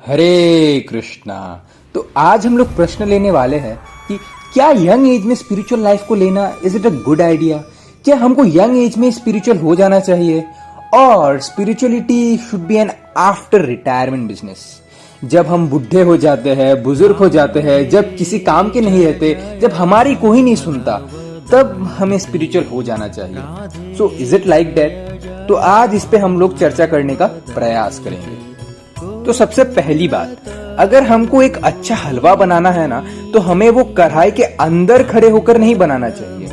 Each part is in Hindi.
हरे कृष्णा। तो आज हम लोग प्रश्न लेने वाले हैं कि क्या यंग एज में स्पिरिचुअल लाइफ को लेना is it a good idea. क्या हमको यंग एज में स्पिरिचुअल हो जाना चाहिए और spirituality should be an after retirement business. जब हम बुढ़े हो जाते हैं, बुजुर्ग हो जाते हैं, जब किसी काम के नहीं रहते, जब हमारी कोई नहीं सुनता, तब हमें स्पिरिचुअल हो जाना चाहिए। So is it like that? तो आज इस पे हम लोग चर्चा करने का प्रयास करेंगे। तो सबसे पहली बात, अगर हमको एक अच्छा हलवा बनाना है ना, तो हमें वो कढ़ाई के अंदर खड़े होकर नहीं बनाना चाहिए।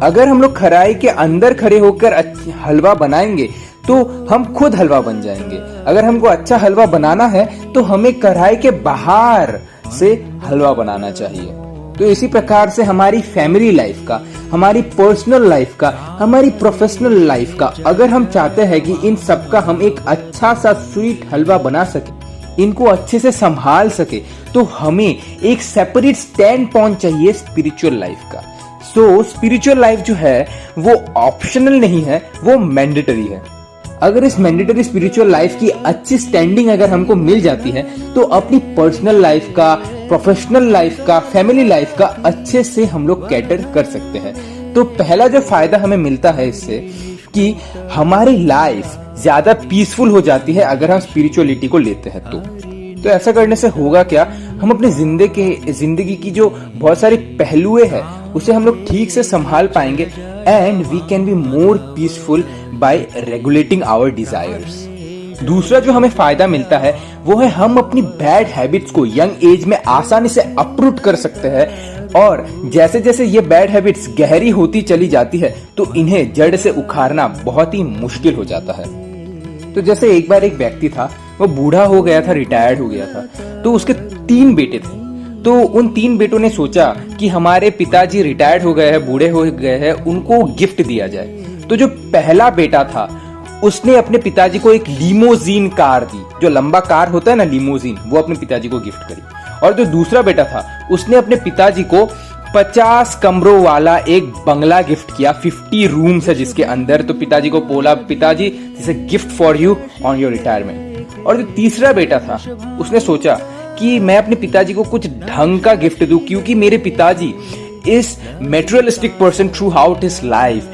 अगर हम लोग कढ़ाई के अंदर खड़े होकर हलवा बनाएंगे तो हम खुद हलवा बन जाएंगे। अगर हमको अच्छा हलवा बनाना है तो हमें कढ़ाई के बाहर से हलवा बनाना चाहिए। तो इसी प्रकार से हमारी फैमिली लाइफ का, हमारी पर्सनल लाइफ का, हमारी प्रोफेशनल लाइफ का, अगर हम चाहते हैं कि इन सब का हम एक अच्छा सा स्वीट हलवा बना सके, इनको अच्छे से संभाल सके, तो हमें एक सेपरेट स्टैंड पॉइंट चाहिए स्पिरिचुअल लाइफ का। सो स्पिरिचुअल लाइफ जो है वो ऑप्शनल नहीं है, वो मैंडेटरी है। अगर इस मैंडेटरी स्पिरिचुअल लाइफ की अच्छी स्टैंडिंग अगर हमको मिल जाती है तो अपनी पर्सनल लाइफ का, प्रोफेशनल लाइफ का, फैमिली लाइफ का अच्छे से हम लोग कैटर कर सकते हैं। तो पहला जो फायदा हमें मिलता है इससे कि हमारी लाइफ ज्यादा पीसफुल हो जाती है अगर हम स्पिरिचुअलिटी को लेते हैं तो ऐसा करने से होगा क्या, हम अपने जिंदगी की जो बहुत सारी पहलुएं हैं उसे हम लोग ठीक से संभाल पाएंगे and we can be more peaceful by regulating our desires. दूसरा जो हमें फायदा मिलता है वो है हम अपनी बैड हैबिट्स को यंग एज में आसानी से अपरूट कर सकते हैं और जैसे जैसे ये बैड हैबिट्स गहरी होती चली जाती है तो इन्हें जड़ से उखाड़ना बहुत ही मुश्किल हो जाता है। तो जैसे एक बार एक व्यक्ति था, वो बूढ़ा हो गया था, रिटायर्ड हो गया था, तो उसके 3 बेटे थे। तो उन 3 बेटों ने सोचा कि हमारे पिताजी रिटायर्ड हो गए हैं, बूढ़े हो गए हैं, उनको गिफ्ट दिया जाए। तो जो पहला बेटा था उसने अपने पिताजी को एक लिमोजीन कार दी, जो लंबा कार होता है ना लिमोजीन, वो अपने पिताजी को गिफ्ट करी। और जो दूसरा बेटा था उसने अपने पिताजी को 50 कमरों वाला एक बंगला गिफ्ट किया, 50 रूम्स है जिसके अंदर। तो पिताजी को बोला, पिताजी this is gift for you on your retirement. और जो तीसरा बेटा था उसने सोचा कि मैं अपने पिताजी को कुछ ढंग का गिफ्ट दूं, क्योंकि मेरे पिताजी इस materialistic person through out his life,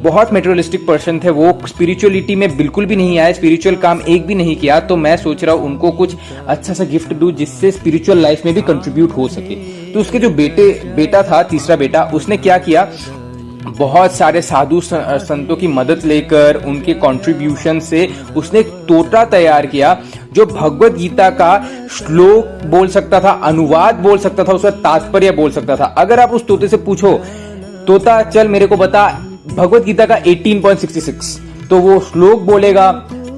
बहुत मेटेरियलिस्टिक पर्सन थे, वो स्पिरिचुअलिटी में बिल्कुल भी नहीं आए, स्पिरिचुअल काम एक भी नहीं किया। तो मैं सोच रहा हूँ उनको कुछ अच्छा सा गिफ्ट दूं जिससे स्पिरिचुअल लाइफ में भी कंट्रीब्यूट हो सके। तो उसके जो बेटा था, तीसरा बेटा, उसने क्या किया, बहुत सारे साधु संतों की मदद लेकर उनके कंट्रीब्यूशन से उसने एक तोता तैयार किया जो भगवत गीता का श्लोक बोल सकता था, अनुवाद बोल सकता था, उसका तात्पर्य बोल सकता था। अगर आप उस तोते से पूछो, तोता चल मेरे को बता भगवत गीता का 18.66, तो वो श्लोक बोलेगा,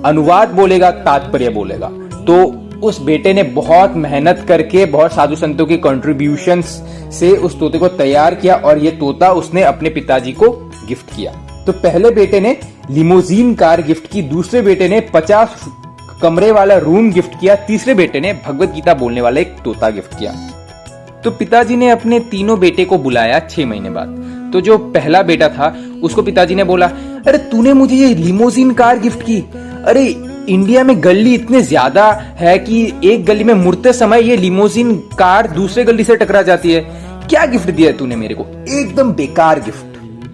अनुवाद बोलेगा, तात्पर्य बोलेगा। तो उस बेटे ने बहुत मेहनत करके, बहुत साधु संतों के कंट्रीब्यूशंस से उस तोते को तैयार किया और ये तोता उसने अपने पिताजी को गिफ्ट किया। तो पहले बेटे ने लिमोजीन कार गिफ्ट की, दूसरे बेटे ने 50 कमरे वाला रूम गिफ्ट किया, तीसरे बेटे ने भगवत गीता बोलने वाला एक तोता गिफ्ट किया। तो पिताजी ने अपने तीनों बेटे को बुलाया 6 महीने बाद। तो जो पहला बेटा था उसको पिताजी ने बोला, अरे तूने मुझे ये लिमोजीन कार गिफ्ट की, अरे इंडिया में गली इतने ज्यादा है कि एक गली में मुड़ते समय ये लिमोजीन कार दूसरे गली से टकरा जाती है, क्या गिफ्ट दिया है तूने मेरे को, एकदम बेकार गिफ्ट।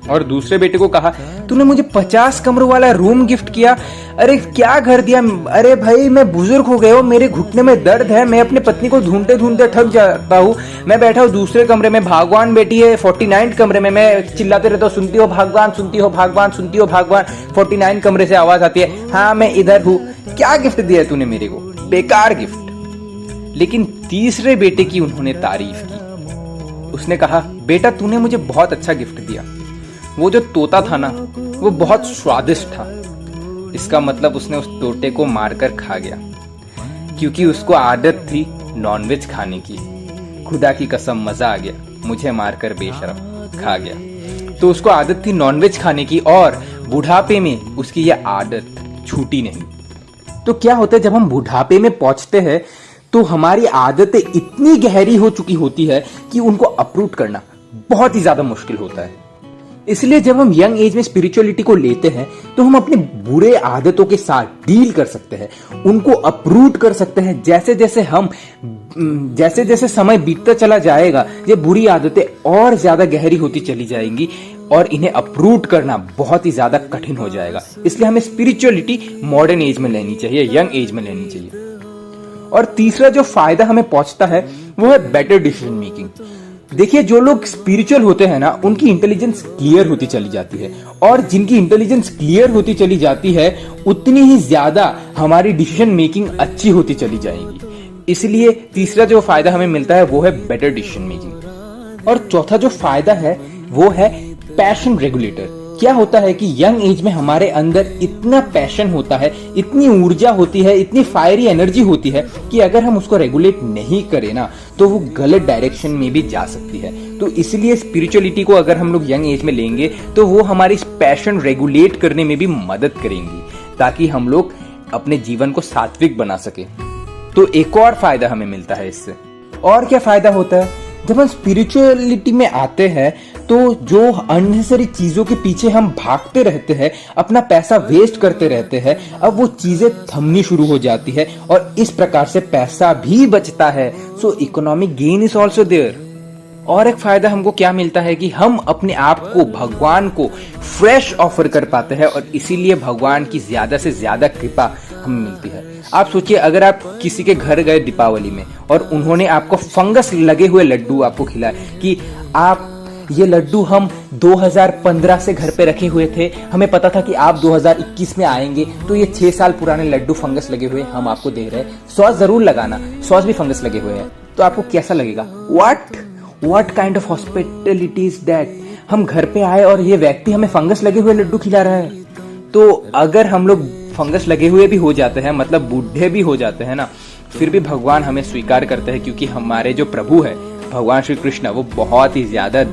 और दूसरे बेटे को कहा, तूने मुझे 50 कमरों वाला रूम गिफ्ट किया, अरे क्या घर दिया, अरे भाई मैं बुजुर्ग हो गया हूँ, मेरे घुटने में दर्द है, मैं अपनी पत्नी को ढूंढते ढूंढते थक जाता हूँ, मैं बैठा हूँ दूसरे कमरे में, भगवान बेटी है 49 कमरे में, मैं चिल्लाते रहता हूँ, सुनती हो भगवान, सुनती हो भगवान, सुनती हो भगवान, 49 कमरे से आवाज आती है, हाँ मैं इधर हूँ, क्या गिफ्ट दिया है तूने मेरे को, बेकार गिफ्ट। लेकिन तीसरे बेटे की उन्होंने तारीफ की, उसने कहा, बेटा तूने मुझे बहुत अच्छा गिफ्ट दिया, वो जो तोता था ना वो बहुत स्वादिष्ट था। इसका मतलब उसने उस तोते को मारकर खा गया, क्योंकि उसको आदत थी नॉनवेज खाने की। खुदा की कसम मजा आ गया, मुझे मारकर बेशरम खा गया। तो उसको आदत थी नॉनवेज खाने की और बुढ़ापे में उसकी यह आदत छूटी नहीं। तो क्या होता है, जब हम बुढ़ापे में पहुंचते हैं तो हमारी आदतें इतनी गहरी हो चुकी होती है कि उनको अपरूट करना बहुत ही ज्यादा मुश्किल होता है। इसलिए जब हम यंग एज में स्पिरिचुअलिटी को लेते हैं तो हम अपने बुरे आदतों के साथ डील कर सकते हैं, उनको अपरूट कर सकते हैं। जैसे जैसे समय बीतता चला जाएगा ये बुरी आदतें और ज्यादा गहरी होती चली जाएंगी और इन्हें अपरूट करना बहुत ही ज्यादा कठिन हो जाएगा। इसलिए हमें स्पिरिचुअलिटी मॉडर्न एज में लेनी चाहिए, यंग एज में लेनी चाहिए। और तीसरा जो फायदा हमें पहुंचता है वो है बेटर डिसीजन मेकिंग। देखिए, जो लोग स्पिरिचुअल होते हैं ना, उनकी इंटेलिजेंस क्लियर होती चली जाती है, और जिनकी इंटेलिजेंस क्लियर होती चली जाती है उतनी ही ज्यादा हमारी डिसीजन मेकिंग अच्छी होती चली जाएगी। इसलिए तीसरा जो फायदा हमें मिलता है वो है बेटर डिसीजन मेकिंग। और चौथा जो फायदा है वो है पैशन रेगुलेटर। क्या होता है कि यंग एज में हमारे अंदर इतना पैशन होता है, इतनी ऊर्जा होती है, इतनी फायरी एनर्जी होती है कि अगर हम उसको रेगुलेट नहीं करें ना तो वो गलत डायरेक्शन में भी जा सकती है। तो इसलिए स्पिरिचुअलिटी को अगर हम लोग यंग एज में लेंगे तो वो हमारी पैशन रेगुलेट करने में भी मदद करेंगी, ताकि हम लोग अपने जीवन को सात्विक बना सके। तो एक और फायदा हमें मिलता है इससे। और क्या फायदा होता है? जब हम स्पिरिचुअलिटी में आते हैं तो जो अननेसेसरी चीजों के पीछे हम भागते रहते हैं, अपना पैसा वेस्ट करते रहते हैं, अब वो चीजें थमनी शुरू हो जाती है और इस प्रकार से पैसा भी बचता है। So economic gain is also there. और एक फायदा हमको क्या मिलता है कि हम अपने आप को भगवान को फ्रेश ऑफर कर पाते हैं और इसीलिए भगवान की ज्यादा से ज्यादा कृपा हमें मिलती है। आप सोचिए, अगर आप किसी के घर गए दीपावली में और उन्होंने आपको फंगस लगे हुए लड्डू आपको खिलाए कि आप ये लड्डू हम 2015 से घर पे रखे हुए थे, हमें पता था कि आप 2021 में आएंगे, तो ये 6 साल पुराने लड्डू फंगस लगे हुए हम आपको दे रहे हैं, सॉस जरूर लगाना, सॉस भी फंगस लगे हुए हैं। तो आपको कैसा लगेगा? What kind of hospitality is that? हम घर पे आए और ये व्यक्ति हमें फंगस लगे हुए लड्डू खिला रहा है। तो अगर हम लोग फंगस लगे हुए भी हो जाते हैं, मतलब बूढ़े भी हो जाते हैं ना, फिर भी भगवान हमें स्वीकार करते हैं, क्योंकि हमारे जो प्रभु है भगवान श्री कृष्ण वो बहुत ही ज्यादा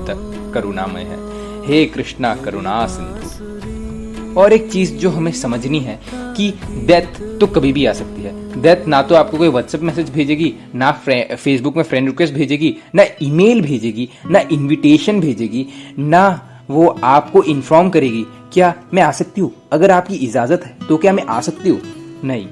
करुणामय है। हे कृष्णा करुणा सिंधु। और एक चीज जो हमें समझनी है कि डेथ तो कभी भी आ सकती है। डेथ ना तो आपको कोई व्हाट्सएप मैसेज भेजेगी, ना फेसबुक में फ्रेंड रिक्वेस्ट भेजेगी, ना ईमेल भेजेगी, ना इनविटेशन भेजेगी, ना वो आपको इन्फॉर्म करेगी क्या मैं आ सकती हूँ, अगर आपकी इजाजत है तो क्या मैं आ सकती हूँ। नहीं,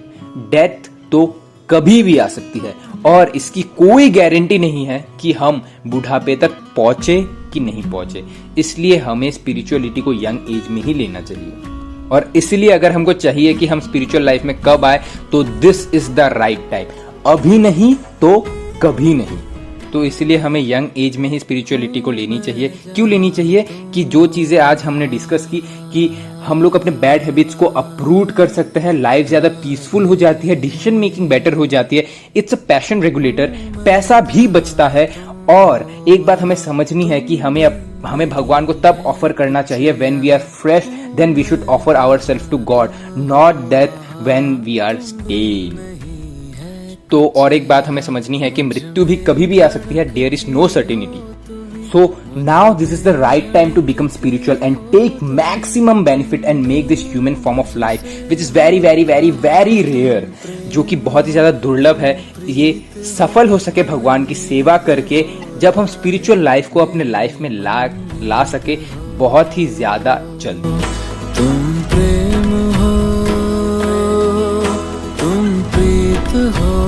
डेथ तो कभी भी आ सकती है और इसकी कोई गारंटी नहीं है कि हम बुढ़ापे तक पहुंचे कि नहीं पहुंचे। इसलिए हमें स्पिरिचुअलिटी को यंग एज में ही लेना चाहिए। और इसलिए अगर हमको चाहिए कि हम स्पिरिचुअल लाइफ में कब आए, तो this is the right time. अभी नहीं तो कभी नहीं। तो इसलिए हमें यंग एज में ही स्पिरिचुअलिटी को लेनी चाहिए। क्यों लेनी चाहिए? कि जो चीजें आज हमने डिस्कस की कि हम लोग अपने बैड हैबिट्स को अपरूट कर सकते हैं, लाइफ ज्यादा पीसफुल हो जाती है, डिसीजन मेकिंग बेटर हो जाती है, इट्स अ पैशन रेगुलेटर, पैसा भी बचता है। और एक बात हमें समझनी है कि हमें भगवान को तब ऑफर करना चाहिए when we are fresh, then we should offer ourselves to God, not that when we are stale. तो और एक बात हमें समझनी है कि मृत्यु भी कभी भी आ सकती है, there is no certainty. So now this is the right time to become spiritual and take maximum benefit and make this human form of life which is very very very very rare, जो कि बहुत ही ज्यादा दुर्लभ है, ये सफल हो सके भगवान की सेवा करके। जब हम स्पिरिचुअल लाइफ को अपने लाइफ में ला सके बहुत ही ज्यादा जल्द। तुम प्रेम हो, तुम प्रीत हो।